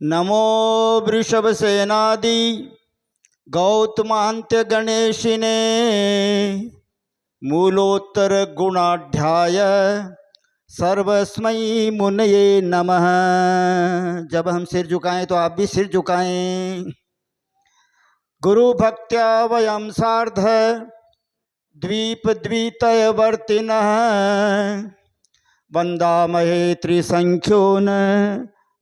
नमो वृषभसेनादि गौतमान्त्य गणेशिने मूलोत्तर गुणाढ्याय सर्वस्मै मुनये नमः। जब हम सिर झुकाएं तो आप भी सिर झुकाएं। गुरु भक्त्या वयं सार्ध द्वीप द्वितयवर्तिनः वन्दामहे त्रिसंख्योन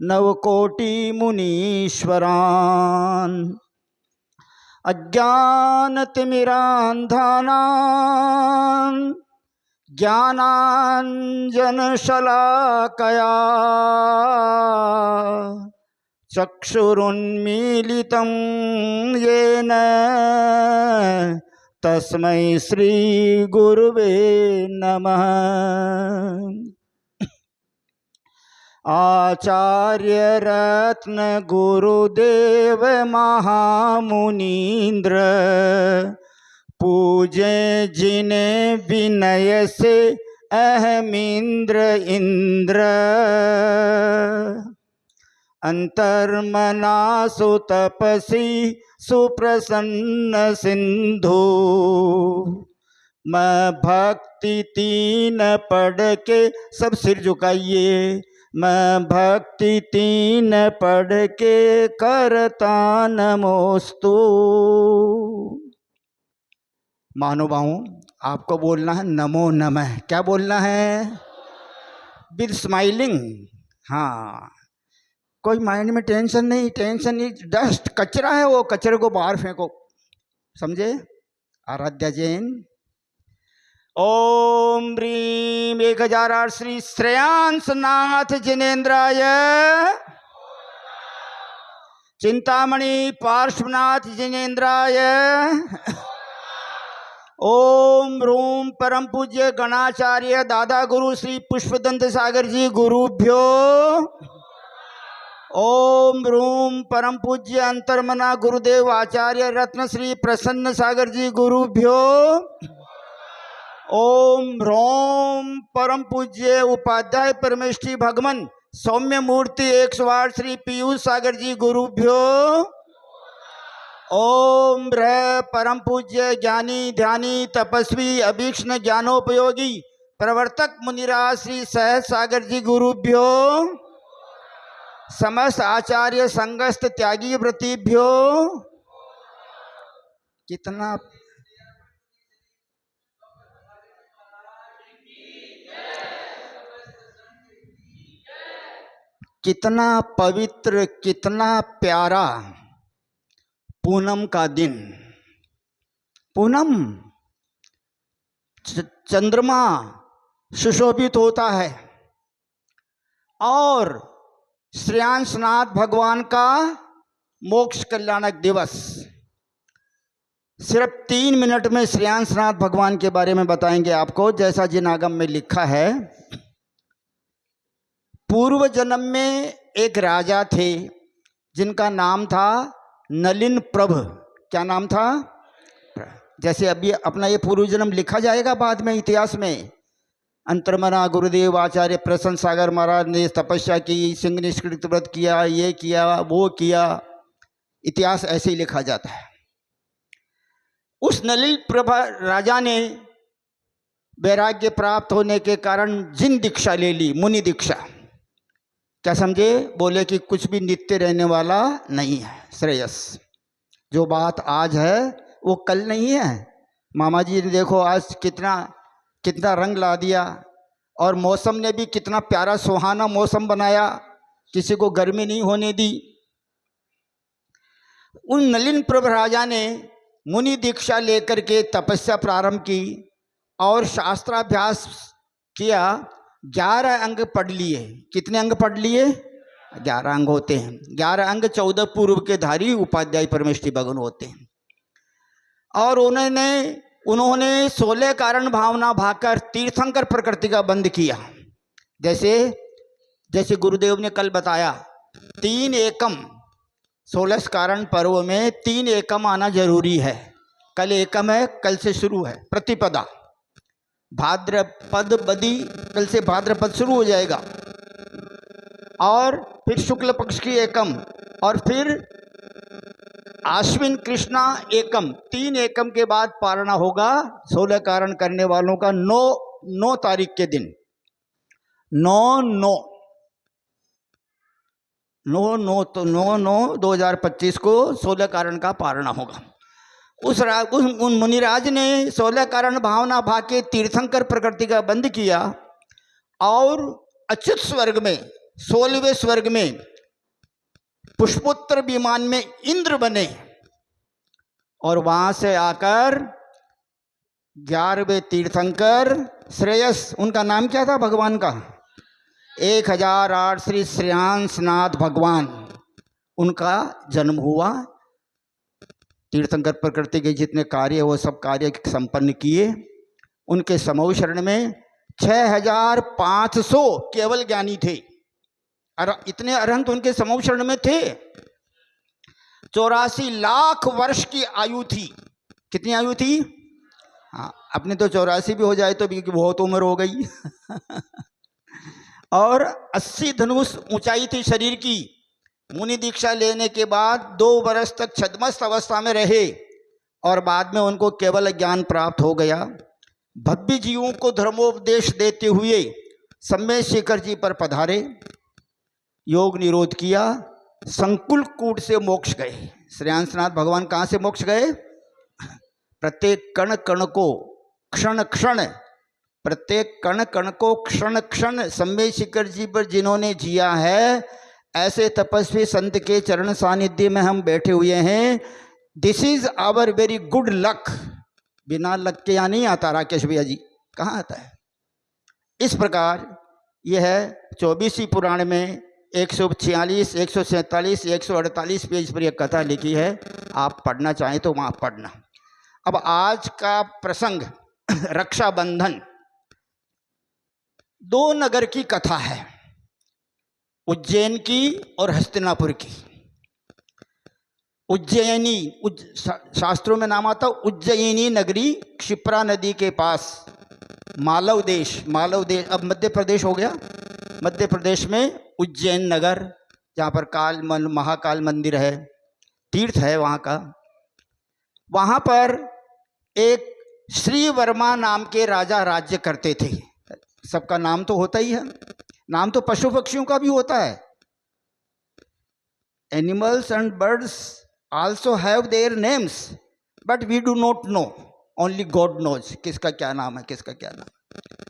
नवकोटि मुनीश्वरान्। अज्ञानतिमिरान्धानां ज्ञानाञ्जनशलाकया चक्षुरुन्मीलितं येन तस्मै श्रीगुरुवे नमः। आचार्य रत्न गुरुदेव महामुनीन्द्र पूजे जिन्हें विनय से अहमिंद्र इंद्र। अंतर्मना सुतपसी सुप्रसन्न सिंधु मैं भक्ति तीन पढ़ के सब सिर झुकाइए। मैं भक्ति तीन पढ़ के करता नमोस्तु। महानुभावों, आपको बोलना है नमो नमः। क्या बोलना है? With smiling. हाँ, कोई माइंड में टेंशन नहीं, टेंशन नहीं, डस्ट कचरा है, वो कचरे को बाहर फेंको, समझे? आराध्या जैन। ओम ह्रीं 1008 श्री श्रेयांसनाथ जिनेन्द्राय चिंतामणि पार्श्वनाथ जिनेन्द्राय ओम रूम परम पूज्य गणाचार्य दादा गुरु श्री पुष्पदंत सागर जी गुरुभ्यो ओम रूम परम पूज्य अंतर्मना गुरुदेव आचार्य रत्न श्री प्रसन्न सागर जी गुरुभ्यो ओम ह्रोम परम पूज्य उपाध्याय परमेष्ठी भगवन सौम्य मूर्ति 108 श्री पीयूष सागर जी गुरुभ्यो ओम ह्र परम पूज्य ज्ञानी ध्यानी तपस्वी अभीक्ष्ण ज्ञानोपयोगी प्रवर्तक मुनिराज श्री सहज सागर जी गुरुभ्यो समस्त आचार्य संगस्त त्यागी व्रतिभ्यो। कितना पवित्र, कितना प्यारा पूनम का दिन। पूनम चंद्रमा सुशोभित होता है और श्रेयांसनाथ भगवान का मोक्ष कल्याणक दिवस। सिर्फ 3 मिनट में श्रेयांसनाथ भगवान के बारे में बताएंगे आपको। जैसा जिन आगम में लिखा है, पूर्व जन्म में एक राजा थे जिनका नाम था नलिन प्रभ। क्या नाम था? जैसे अभी अपना ये पूर्व जन्म लिखा जाएगा बाद में इतिहास में। अंतर्मना गुरुदेव आचार्य प्रसन्न सागर महाराज ने तपस्या की, सिंह निष्कृत व्रत किया, ये किया, वो किया, इतिहास ऐसे ही लिखा जाता है। उस नलिन प्रभ राजा ने वैराग्य प्राप्त होने के कारण जिन दीक्षा ले ली, मुनि दीक्षा। क्या समझे? बोले कि कुछ भी नित्य रहने वाला नहीं है श्रेयस। जो बात आज है वो कल नहीं है। मामा जी ने देखो आज कितना रंग ला दिया, और मौसम ने भी कितना प्यारा सुहाना मौसम बनाया, किसी को गर्मी नहीं होने दी। उन नलिन प्रभ राजा ने मुनि दीक्षा लेकर के तपस्या प्रारंभ की और शास्त्राभ्यास किया। 11 अंग पढ़ लिए। कितने अंग पढ़ लिए? 11 अंग होते हैं। 11 अंग 14 पूर्व के धारी उपाध्याय परमेष्ठी भगवान होते हैं। और उन्होंने 16 कारण भावना भाकर तीर्थंकर प्रकृति का बंध किया। जैसे गुरुदेव ने कल बताया, 3 एकम 16 कारण पर्व में 3 एकम आना जरूरी है। कल एकम है, कल से शुरू है प्रतिपदा। भाद्रपद बदी, कल से भाद्रपद शुरू हो जाएगा। और फिर शुक्ल पक्ष की एकम, और फिर आश्विन कृष्णा एकम। 3 एकम के बाद पारणा होगा 16 कारण करने वालों का 9 तारीख के दिन। 9/9/2025 को 16 कारण का पारणा होगा। उन मुनिराज ने 16 कारण भावना भाग के तीर्थंकर प्रकृति का बंद किया और अच्युत स्वर्ग में 16वें स्वर्ग में पुष्पोत्तर विमान में इंद्र बने, और वहां से आकर 11वें तीर्थंकर श्रेयस, उनका नाम क्या था भगवान का? 1008 श्री श्रेयांसनाथ भगवान, उनका जन्म हुआ। तीर्थंकर प्रकृति के जितने कार्य वो सब कार्य संपन्न किए। उनके समूह शरण में 6500 केवल ज्ञानी थे, इतने अरहंत उनके समूह शरण में थे। 84 लाख वर्ष की आयु थी। कितनी आयु थी? हाँ, अपने तो 84 भी हो जाए तो भी बहुत उम्र हो गई। और 80 धनुष ऊंचाई थी शरीर की। मुनि दीक्षा लेने के बाद 2 वर्ष तक छद्मस्त अवस्था में रहे और बाद में उनको केवल ज्ञान प्राप्त हो गया। भव्य जीवों को धर्मोपदेश देते हुए सम्मेद शेखर जी पर पधारे, योग निरोध किया, संकुल कूट से मोक्ष गए। श्रेयांसनाथ भगवान कहाँ से मोक्ष गए? प्रत्येक कण कण को क्षण क्षण, प्रत्येक कण कण को क्षण क्षण सम्मेद शेखर जी पर जिन्होंने जिया है, ऐसे तपस्वी संत के चरण सानिध्य में हम बैठे हुए हैं। This is our very good luck. बिना लक के यहाँ नहीं आता राकेश भैया जी, कहाँ आता है? इस प्रकार यह है 24वीं पुराण में 146, 147, 148 पेज पर यह कथा लिखी है। आप पढ़ना चाहें तो वहाँ पढ़ना। अब आज का प्रसंग रक्षाबंधन। 2 नगर की कथा है, उज्जैन की और हस्तिनापुर की। उज्जैनी शास्त्रों में नाम आता उज्जैनी नगरी, क्षिप्रा नदी के पास, मालव देश अब मध्य प्रदेश हो गया। मध्य प्रदेश में उज्जैन नगर, जहाँ पर महाकाल मंदिर है, तीर्थ है वहाँ का। वहाँ पर एक श्री वर्मा नाम के राजा राज्य करते थे। सबका नाम तो होता ही है, नाम तो पशु पक्षियों का भी होता है। Animals and birds also have their names, but we do not know, only God knows किसका क्या नाम है, किसका क्या नाम।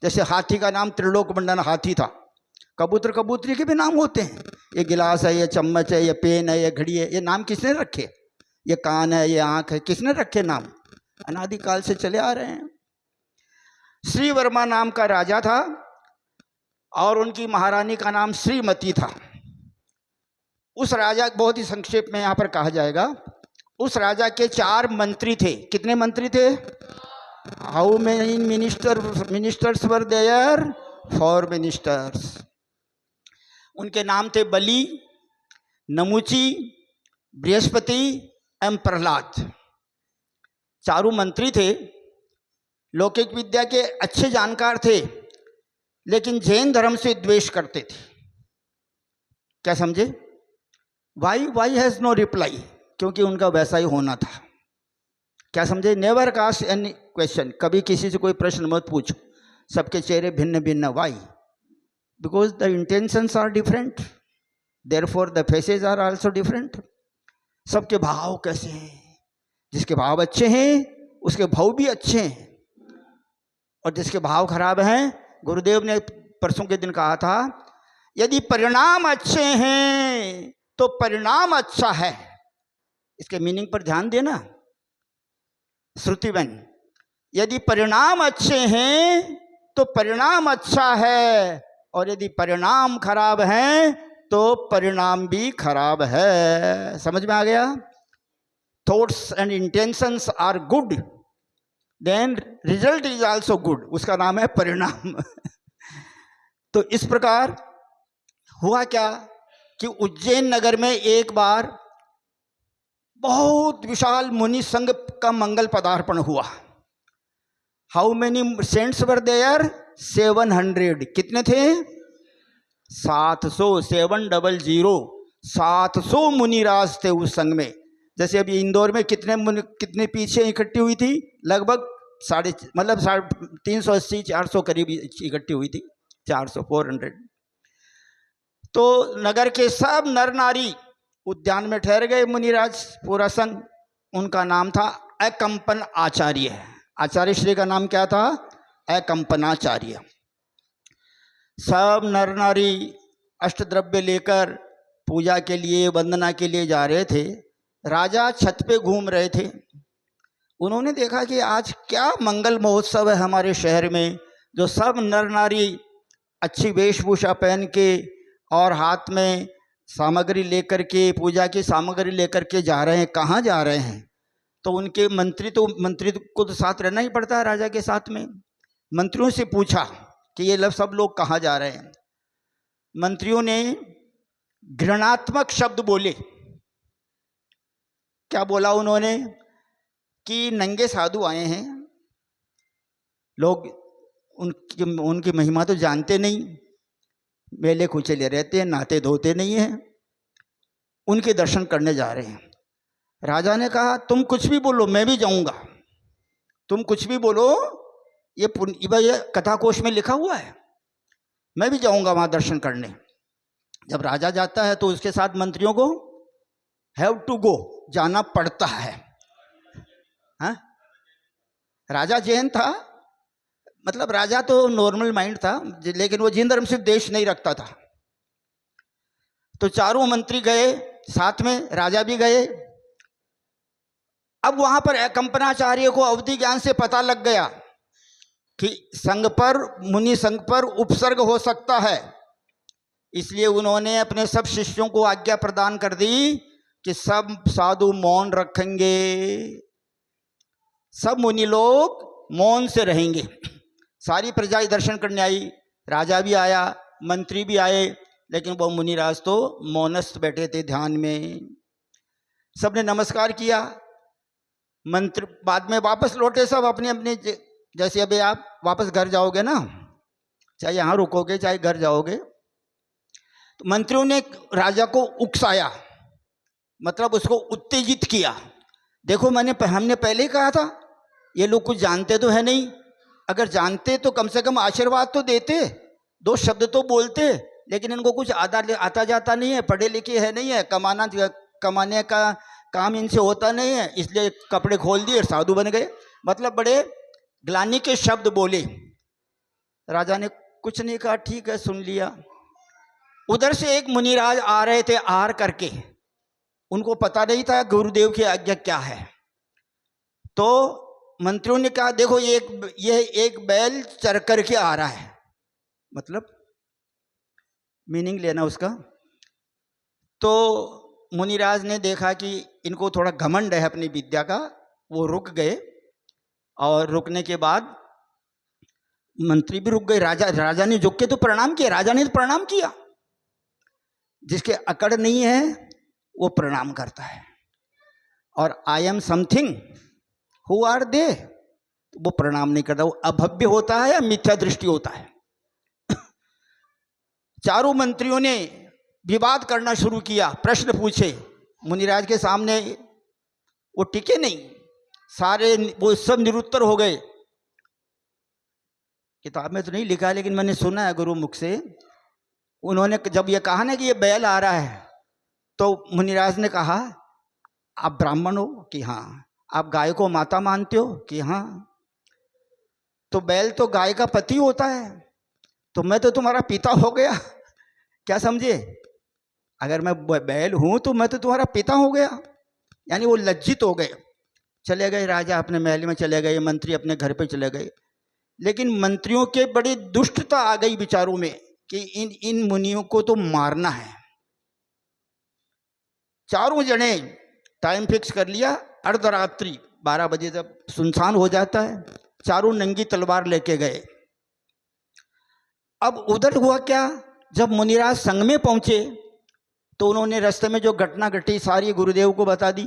जैसे हाथी का नाम त्रिलोक मंडन हाथी था। कबूतर कबूतरी के भी नाम होते हैं। ये गिलास है, ये चम्मच है, ये पेन है, ये घड़ी है, ये नाम किसने रखे? ये कान है, ये आँख है, किसने रखे नाम? अनादिकाल से चले आ रहे हैं। श्री वर्मा नाम का राजा था और उनकी महारानी का नाम श्रीमती था। उस राजा, बहुत ही संक्षेप में यहाँ पर कहा जाएगा, उस राजा के 4 मंत्री थे। कितने मंत्री थे? How many ministers were there? 4 ministers. उनके नाम थे बलि, नमुची, बृहस्पति एवं प्रहलाद। 4 मंत्री थे। लौकिक विद्या के अच्छे जानकार थे, लेकिन जैन धर्म से द्वेष करते थे। क्या समझे? वाई हैज़ नो रिप्लाई, क्योंकि उनका वैसा ही होना था। क्या समझे? नेवर कास्ट एनी क्वेश्चन, कभी किसी से कोई प्रश्न मत पूछो। सबके चेहरे भिन्न भिन्न। Why? Because the intentions are different, therefore the faces are also different. सबके भाव कैसे हैं? जिसके भाव अच्छे हैं उसके भाव भी अच्छे हैं, और जिसके भाव खराब हैं, गुरुदेव ने परसों के दिन कहा था, यदि परिणाम अच्छे हैं तो परिणाम अच्छा है। इसके मीनिंग पर ध्यान देना श्रुतिबन। यदि परिणाम अच्छे हैं तो परिणाम अच्छा है, और यदि परिणाम खराब हैं तो परिणाम भी खराब है। समझ में आ गया? Thoughts and intentions are good, then result is also good, उसका नाम है परिणाम। तो इस प्रकार हुआ क्या कि उज्जैन नगर में एक बार बहुत विशाल मुनि संघ का मंगल पदार्पण हुआ। How many saints were there? 700। कितने थे? 700 मुनिराज थे उस संघ में। जैसे अभी इंदौर में कितने पीछे इकट्ठी हुई थी, लगभग 380-400 करीब इकट्ठी हुई थी, 400 तो नगर के सब नर नारी उद्यान में ठहर गए मुनिराज, पूरा संघ। उनका नाम था अकंपन आचार्य। आचार्य श्री का नाम क्या था? अकंपनाचार्य। सब नर नारी अष्टद्रव्य लेकर पूजा के लिए, वंदना के लिए जा रहे थे। राजा छत पे घूम रहे थे। उन्होंने देखा कि आज क्या मंगल महोत्सव है हमारे शहर में, जो सब नर नारी अच्छी वेशभूषा पहन के और हाथ में सामग्री लेकर के, पूजा की सामग्री लेकर के जा रहे हैं। कहाँ जा रहे हैं? तो उनके मंत्री को तो साथ रहना ही पड़ता है राजा के साथ में। मंत्रियों से पूछा कि ये सब लोग कहाँ जा रहे हैं। मंत्रियों ने घृणात्मक शब्द बोले। क्या बोला उन्होंने? कि नंगे साधु आए हैं, लोग उनकी महिमा तो जानते नहीं, मेले कुचले रहते हैं, नहाते धोते नहीं हैं, उनके दर्शन करने जा रहे हैं। राजा ने कहा तुम कुछ भी बोलो, मैं भी जाऊंगा। तुम कुछ भी बोलो, ये कथा कोश में लिखा हुआ है, मैं भी जाऊंगा वहां दर्शन करने। जब राजा जाता है तो उसके साथ मंत्रियों को हैव टू गो, जाना पड़ता है। हाँ? राजा जैन था, मतलब राजा तो नॉर्मल माइंड था, लेकिन वो जिन धर्म से देश नहीं रखता था। तो चारों मंत्री गए, साथ में राजा भी गए। अब वहां पर अकंपनाचार्य को अवधि ज्ञान से पता लग गया कि संघ पर, मुनि संघ पर उपसर्ग हो सकता है। इसलिए उन्होंने अपने सब शिष्यों को आज्ञा प्रदान कर दी कि सब साधु मौन रखेंगे, सब मुनि लोग मौन से रहेंगे। सारी प्रजा दर्शन करने आई, राजा भी आया, मंत्री भी आए, लेकिन वो मुनिराज तो मौनस्थ बैठे थे ध्यान में। सबने नमस्कार किया। मंत्र बाद में वापस लौटे सब अपने अपने, जैसे अभी आप वापस घर जाओगे ना, चाहे यहाँ रुकोगे चाहे घर जाओगे, तो मंत्रियों ने राजा को उकसाया, मतलब उसको उत्तेजित किया। देखो हमने पहले ही कहा था, ये लोग कुछ जानते तो है नहीं, अगर जानते तो कम से कम आशीर्वाद तो देते, दो शब्द तो बोलते, लेकिन इनको कुछ आता जाता नहीं है, पढ़े लिखे है नहीं है, कमाने का काम इनसे होता नहीं है, इसलिए कपड़े खोल दिए, साधु बन गए। मतलब बड़े ग्लानि के शब्द बोले। राजा ने कुछ नहीं कहा, ठीक है सुन लिया। उधर से एक मुनिराज आ रहे थे आर करके, उनको पता नहीं था गुरुदेव की आज्ञा क्या है। तो मंत्रियों ने कहा देखो ये एक बैल चर करके आ रहा है, मतलब मीनिंग लेना उसका। तो मुनिराज ने देखा कि इनको थोड़ा घमंड है अपनी विद्या का, वो रुक गए, और रुकने के बाद मंत्री भी रुक गए। राजा ने झुक के तो प्रणाम किया, राजा ने तो प्रणाम किया। जिसके अकड़ नहीं है वो प्रणाम करता है, और I am something who are they, वो प्रणाम नहीं करता, वो अभव्य होता है या मिथ्या दृष्टि होता है। चारों मंत्रियों ने विवाद करना शुरू किया, प्रश्न पूछे मुनिराज के सामने, वो टिके नहीं, सारे वो सब निरुत्तर हो गए। किताब में तो नहीं लिखा, लेकिन मैंने सुना है गुरु मुख से। उन्होंने जब ये कहा ना कि ये बैल आ रहा है, तो मुनिराज ने कहा आप ब्राह्मण हो कि हाँ, आप गाय को माता मानते हो कि हाँ, तो बैल तो गाय का पति होता है, तो मैं तो तुम्हारा पिता हो गया, क्या समझे? अगर मैं बैल हूं तो मैं तो तुम्हारा पिता हो गया। यानी वो लज्जित हो गए, चले गए। राजा अपने महल में चले गए, मंत्री अपने घर पे चले गए। लेकिन मंत्रियों के बड़ी दुष्टता आ गई विचारों में कि इन मुनियों को तो मारना है। चारों जने टाइम फिक्स कर लिया, अर्धरात्रि 12 बजे जब सुनसान हो जाता है, चारों नंगी तलवार लेके गए। अब उधर हुआ क्या, जब मुनिराज संघ में पहुंचे तो उन्होंने रास्ते में जो घटना घटी सारी गुरुदेव को बता दी।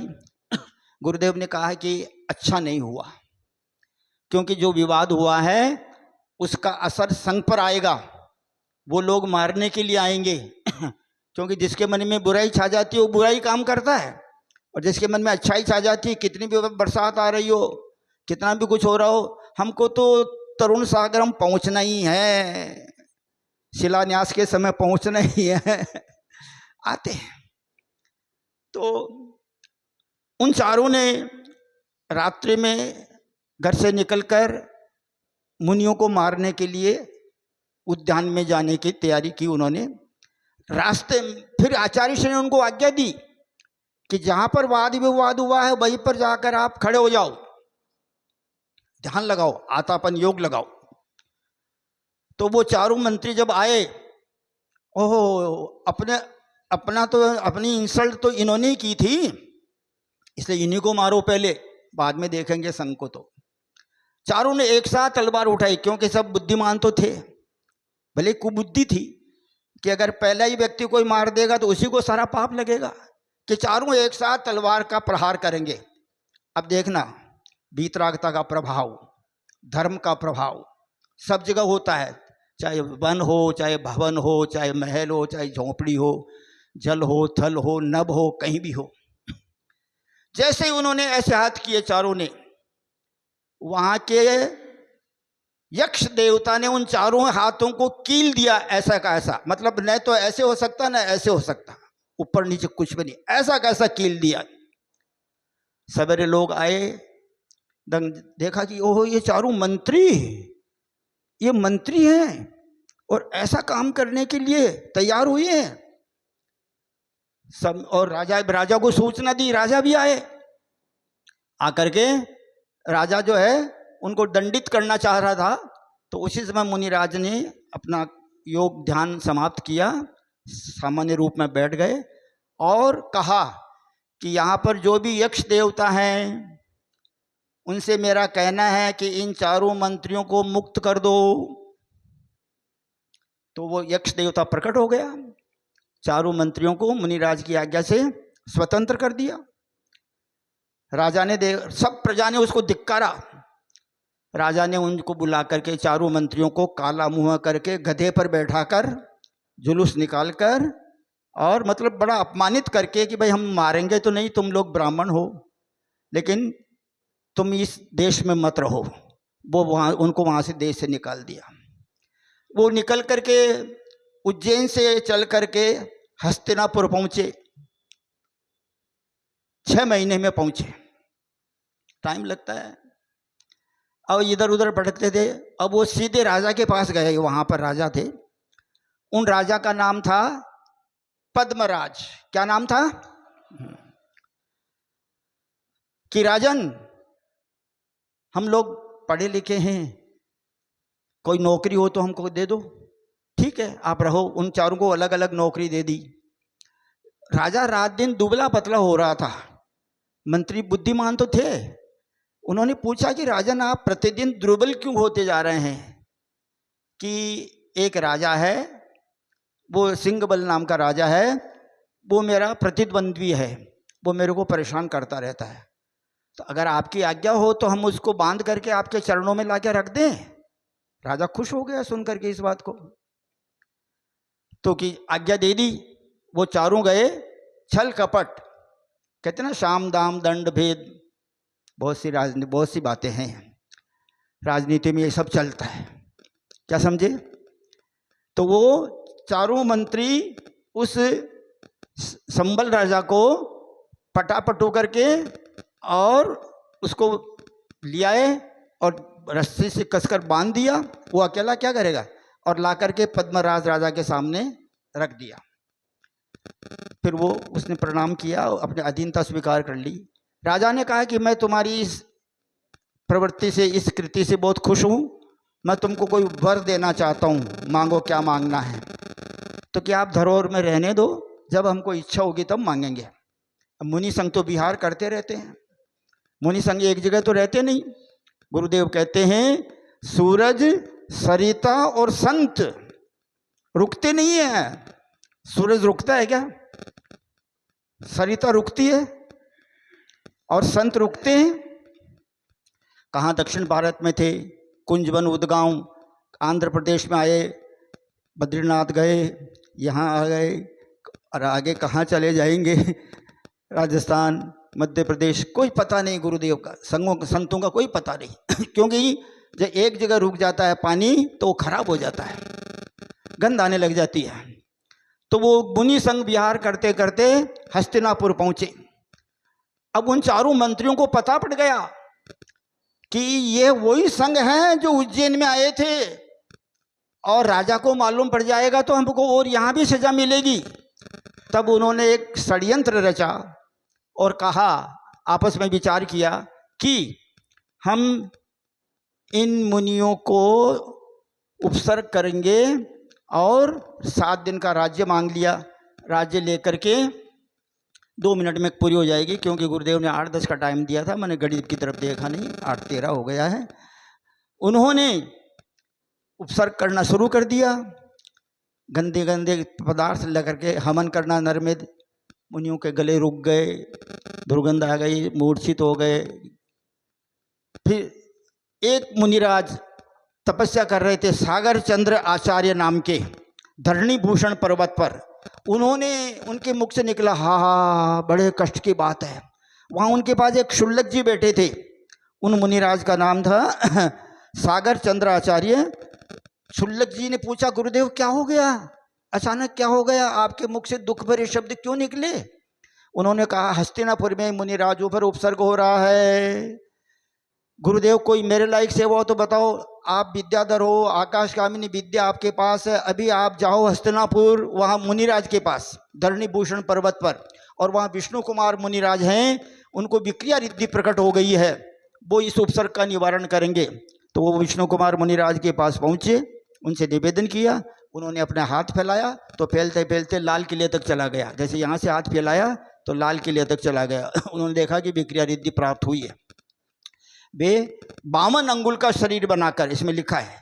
गुरुदेव ने कहा कि अच्छा नहीं हुआ, क्योंकि जो विवाद हुआ है उसका असर संघ पर आएगा, वो लोग मारने के लिए आएंगे क्योंकि जिसके मन में बुराई छा जाती है वो बुराई काम करता है, और जिसके मन में अच्छाई छा जाती है, कितनी भी बरसात आ रही हो, कितना भी कुछ हो रहा हो, हमको तो तरुण सागर हम पहुंचना ही है, शिलान्यास के समय पहुंचना ही है आते हैं। तो उन चारों ने रात्रि में घर से निकलकर मुनियों को मारने के लिए उद्यान में जाने की तैयारी की उन्होंने। रास्ते फिर आचार्य श्री ने उनको आज्ञा दी कि जहां पर वाद विवाद हुआ है वहीं पर जाकर आप खड़े हो जाओ, ध्यान लगाओ, आतापन योग लगाओ। तो वो चारों मंत्री जब आए, ओहो, अपनी इंसल्ट तो इन्होंने ही की थी, इसलिए इन्हीं को मारो पहले, बाद में देखेंगे संघ को। तो चारों ने एक साथ तलवार उठाई, क्योंकि सब बुद्धिमान तो थे, भले कुबुद्धि थी कि अगर पहला ही व्यक्ति कोई मार देगा तो उसी को सारा पाप लगेगा, कि चारों एक साथ तलवार का प्रहार करेंगे। अब देखना, वीतरागता का प्रभाव, धर्म का प्रभाव सब जगह होता है, चाहे वन हो, चाहे भवन हो, चाहे महल हो, चाहे झोंपड़ी हो, जल हो, थल हो, नभ हो, कहीं भी हो। जैसे ही उन्होंने ऐसे हाथ किए चारों ने, वहां के यक्ष देवता ने उन चारों हाथों को कील दिया, ऐसा का ऐसा, मतलब न तो ऐसे हो सकता न ऐसे हो सकता, ऊपर नीचे कुछ भी नहीं, ऐसा कैसा कील दिया। सवेरे लोग आए, देखा कि ओहो, ये चारों मंत्री, ये मंत्री हैं और ऐसा काम करने के लिए तैयार हुए हैं सब। और राजा को सूचना दी, राजा भी आए, आकर के राजा जो है उनको दंडित करना चाह रहा था। तो उसी समय मुनिराज ने अपना योग ध्यान समाप्त किया, सामान्य रूप में बैठ गए और कहा कि यहाँ पर जो भी यक्ष देवता हैं उनसे मेरा कहना है कि इन चारों मंत्रियों को मुक्त कर दो। तो वो यक्ष देवता प्रकट हो गया, चारों मंत्रियों को मुनिराज की आज्ञा से स्वतंत्र कर दिया। राजा ने सब प्रजा ने उसको धिक्कारा। राजा ने उनको बुला करके चारों मंत्रियों को काला मुंह करके गधे पर बैठाकर जुलूस निकालकर, और मतलब बड़ा अपमानित करके कि भाई हम मारेंगे तो नहीं, तुम लोग ब्राह्मण हो लेकिन तुम इस देश में मत रहो। वो उनको वहाँ से देश से निकाल दिया। वो निकल करके उज्जैन से चल करके हस्तिनापुर पहुँचे, 6 महीने में पहुँचे, टाइम लगता है। अब इधर उधर भटकते थे। अब वो सीधे राजा के पास गए, वहाँ पर राजा थे, उन राजा का नाम था पद्मराज। क्या नाम था? कि राजन, हम लोग पढ़े लिखे हैं, कोई नौकरी हो तो हमको दे दो। ठीक है, आप रहो। उन चारों को अलग अलग नौकरी दे दी। राजा रात दिन दुबला पतला हो रहा था। मंत्री बुद्धिमान तो थे, उन्होंने पूछा कि राजन आप प्रतिदिन दुर्बल क्यों होते जा रहे हैं? कि एक राजा है, वो सिंहबल नाम का राजा है, वो मेरा प्रतिद्वंद्वी है, वो मेरे को परेशान करता रहता है, तो अगर आपकी आज्ञा हो तो हम उसको बांध करके आपके चरणों में लाके रख दें। राजा खुश हो गया सुन करके इस बात को, तो कि आज्ञा दे दी। वो चारों गए, छल कपट, कहते ना शाम दाम दंड भेद, बहुत सी बातें हैं राजनीति में, ये सब चलता है, क्या समझे? तो वो चारों मंत्री उस संबल राजा को पटापटो करके और उसको ले आए और रस्सी से कसकर बांध दिया। वो अकेला क्या करेगा, और ला करके पद्मराज राजा के सामने रख दिया। फिर वो उसने प्रणाम किया, अपने अधीनता स्वीकार कर ली। राजा ने कहा कि मैं तुम्हारी इस प्रवृत्ति से, इस कृति से बहुत खुश हूँ, मैं तुमको कोई वर देना चाहता हूँ, मांगो क्या मांगना है। तो क्या आप धरोहर में रहने दो, जब हमको इच्छा होगी तब मांगेंगे। अब मुनि संघ तो विहार करते रहते हैं, मुनि संघ एक जगह तो रहते नहीं। गुरुदेव कहते हैं सूरज, सरिता और संत रुकते नहीं है। सूरज रुकता है क्या? सरिता रुकती है और संत रुकते हैं? कहाँ दक्षिण भारत में थे, कुंजवन उदगांव, आंध्र प्रदेश में आए, बद्रीनाथ गए, यहाँ आ गए, और आगे कहाँ चले जाएंगे, राजस्थान, मध्य प्रदेश, कोई पता नहीं गुरुदेव का, संतों का कोई पता नहीं क्योंकि जब एक जगह रुक जाता है पानी तो वो खराब हो जाता है, गंध आने लग जाती है। तो वो मुनि संग विहार करते करते हस्तिनापुर पहुंचे। अब उन चारों मंत्रियों को पता पड़ गया कि ये वही संघ हैं जो उज्जैन में आए थे, और राजा को मालूम पड़ जाएगा तो हमको और यहाँ भी सजा मिलेगी। तब उन्होंने एक षड्यंत्र रचा और कहा, आपस में विचार किया कि हम इन मुनियों को उपसर्ग करेंगे और 7 दिन का राज्य मांग लिया। राज्य लेकर के 2 मिनट में पूरी हो जाएगी, क्योंकि गुरुदेव ने 8-10 का टाइम दिया था, मैंने घड़ी की तरफ देखा नहीं, 8-13 हो गया है। उन्होंने उपसर्ग करना शुरू कर दिया, गंदे गंदे पदार्थ लेकर के हवन करना नरमेद। मुनियों के गले रुक गए, दुर्गंध आ गई, मूर्छित हो गए। फिर एक मुनिराज तपस्या कर रहे थे, सागर चंद्र आचार्य नाम के, धरणी भूषण पर्वत पर। उन्होंने, उनके मुख से निकला, हा, बड़े कष्ट की बात है। वहाँ उनके पास एक शुल्लक जी बैठे थे, उन मुनिराज का नाम था सागर चंद्र आचार्य। शुल्लक जी ने पूछा, गुरुदेव क्या हो गया, अचानक क्या हो गया, आपके मुख से दुख भरे शब्द क्यों निकले? उन्होंने कहा, हस्तिनापुर में मुनिराजों पर उपसर्ग हो रहा है। गुरुदेव कोई मेरे लायक सेवा हो तो बताओ, आप विद्याधर हो, आकाशगामिनी विद्या आपके पास है, अभी आप जाओ हस्तिनापुर, वहाँ मुनिराज के पास धरणी भूषण पर्वत पर, और वहाँ विष्णु कुमार मुनिराज हैं, उनको विक्रिया रिद्धि प्रकट हो गई है, वो इस उपसर्ग का निवारण करेंगे। तो वो विष्णु कुमार मुनिराज के पास पहुँचे, उनसे निवेदन किया। उन्होंने अपने हाथ फैलाया तो फैलते फैलते लाल किले तक चला गया। जैसे यहाँ से हाथ फैलाया तो लाल किले तक चला गया। उन्होंने देखा कि विक्रिया रिद्धि प्राप्त हुई है। वे 52 अंगुल का शरीर बनाकर, इसमें लिखा है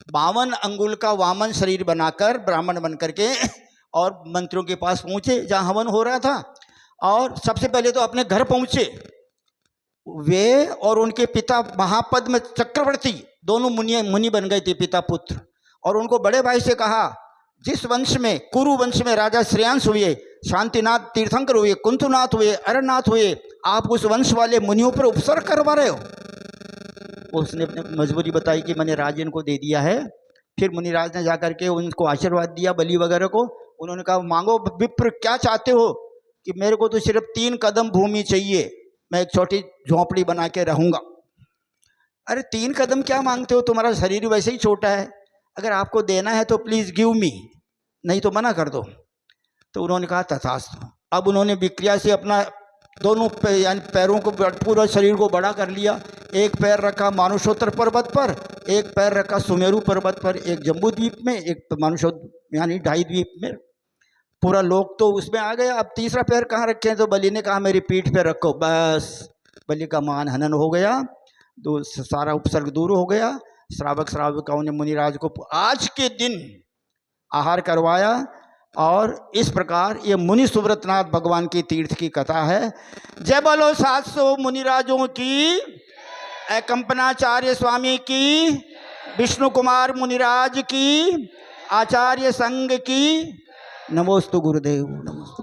52 अंगुल का वामन शरीर बनाकर ब्राह्मण बन करके और मंत्रियों के पास पहुँचे जहाँ हवन हो रहा था। और सबसे पहले तो अपने घर पहुँचे वे, और उनके पिता महापद्म चक्रवर्ती दोनों मुनि बन गए थे, पिता पुत्र। और उनको बड़े भाई से कहा, जिस वंश में, कुरु वंश में राजा श्रेयांश हुए, शांतिनाथ तीर्थंकर हुए, कुंतुनाथ हुए, अरनाथ हुए, आप उस वंश वाले मुनियों पर उपसर्ग करवा रहे हो। उसने अपनी मजबूरी बताई कि मैंने राज्य इनको दे दिया है। फिर मुनिराज ने जाकर के उनको आशीर्वाद दिया, बलि वगैरह को। उन्होंने कहा, मांगो विप्र, क्या चाहते हो? कि मेरे को तो सिर्फ 3 कदम भूमि चाहिए, मैं एक छोटी झोंपड़ी बना के रहूँगा। अरे 3 कदम क्या मांगते हो, तुम्हारा शरीर वैसे ही छोटा है, अगर आपको देना है तो प्लीज़ गिव मी, नहीं तो मना कर दो। तो उन्होंने कहा तथास्तु। अब उन्होंने विक्रिया से अपना दोनों यानी पैरों को, पूरा शरीर को बड़ा कर लिया। एक पैर रखा मानुषोत्तर पर्वत पर, एक पैर रखा सुमेरु पर्वत पर, एक जम्बू द्वीप में, एक मानुषोत्तर यानी 2.5 द्वीप में। पूरा लोग तो उसमें आ गया। अब तीसरा पैर कहाँ रखे? तो बलि ने कहा, मेरी पीठ पे रखो। बस बलि का मान हनन हो गया, तो सारा उपसर्ग दूर हो गया। श्रावक श्राविकाओं ने मुनिराज को आज के दिन आहार करवाया। और इस प्रकार ये मुनि सुव्रतनाथ भगवान की तीर्थ की कथा है। जय बोलो 700 मुनिराजों की, कंपनाचार्य स्वामी की, विष्णु कुमार मुनिराज की, आचार्य संघ की। नमोस्तु गुरुदेव, नमोस्तु।